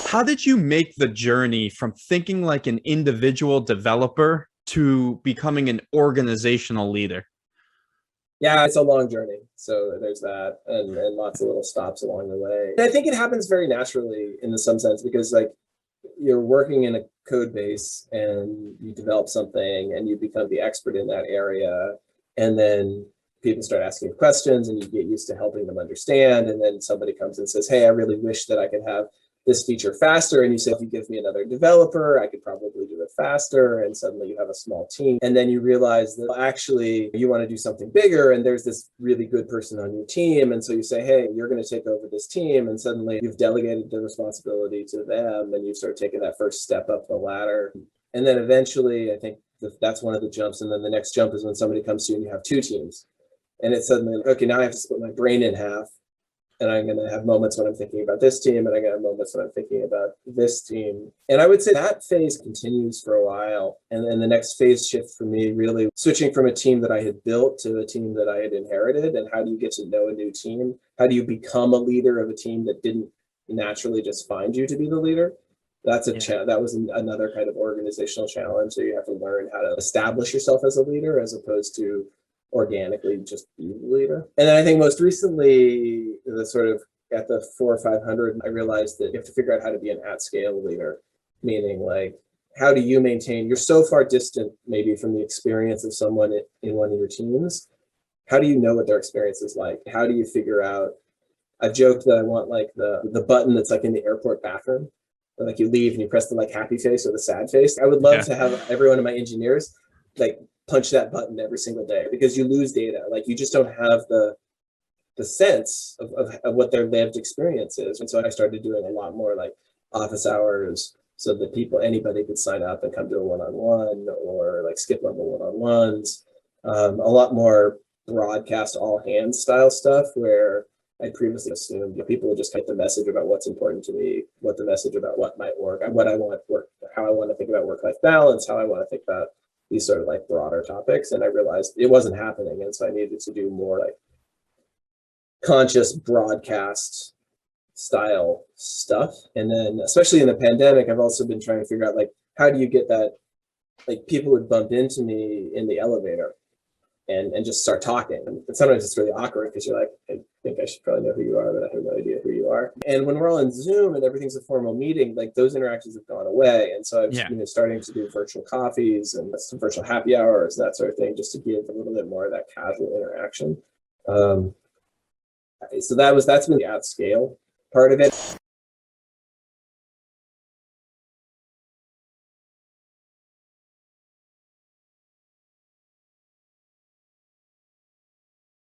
How did you make the journey from thinking like an individual developer to becoming an organizational leader? Yeah, it's a long journey. So there's that and lots of little stops along the way. And I think it happens very naturally in some sense because like you're working in a code base and you develop something and you become the expert in that area. And then people start asking you questions and you get used to helping them understand. And then somebody comes and says, hey, I really wish that I could have this feature faster. And you say, if you give me another developer, I could probably do it faster. And suddenly you have a small team. And then you realize that actually you want to do something bigger. And there's this really good person on your team. And so you say, hey, you're going to take over this team. And suddenly you've delegated the responsibility to them. And you start taking that first step up the ladder. And then eventually, I think that's one of the jumps. And then the next jump is when somebody comes to you and you have two teams. And it's suddenly, okay, now I have to split my brain in half. And I'm going to have moments when I'm thinking about this team, and I'm going to have moments when I'm thinking about this team. And I would say that phase continues for a while. And then the next phase shift for me, really switching from a team that I had built to a team that I had inherited. And how do you get to know a new team? How do you become a leader of a team that didn't naturally just find you to be the leader? That's that was another kind of organizational challenge. So you have to learn how to establish yourself as a leader as opposed to organically just be the leader. And then I think most recently, the sort of at the 400 or 500, I realized that you have to figure out how to be an at-scale leader, meaning like, how do you maintain, you're so far distant maybe from the experience of someone in one of your teams. How do you know what their experience is like? How do you figure out, I've joked that I want like the button that's like in the airport bathroom, where like you leave and you press the like happy face or the sad face. I would love to have every one of my engineers like punch that button every single day, because you lose data. Like you just don't have the sense of what their lived experience is. And so I started doing a lot more like office hours so that anybody could sign up and come to a one-on-one or like skip level one-on-ones. A lot more broadcast all hands style stuff where I previously assumed people would just get the message about what's important to me, what the message about what might work, what I want work, how I want to think about work-life balance, how I want to think about these sort of like broader topics. And I realized it wasn't happening. And so I needed to do more like conscious broadcast style stuff. And then especially in the pandemic, I've also been trying to figure out like, how do you get that, like people would bump into me in the elevator and just start talking. And sometimes it's really awkward because you're like, I think I should probably know who you are, but I have no idea who you are. And when we're all in Zoom and everything's a formal meeting, like those interactions have gone away. And so I'm starting to do virtual coffees and some virtual happy hours, that sort of thing, just to give a little bit more of that casual interaction. So that's been the at scale part of it.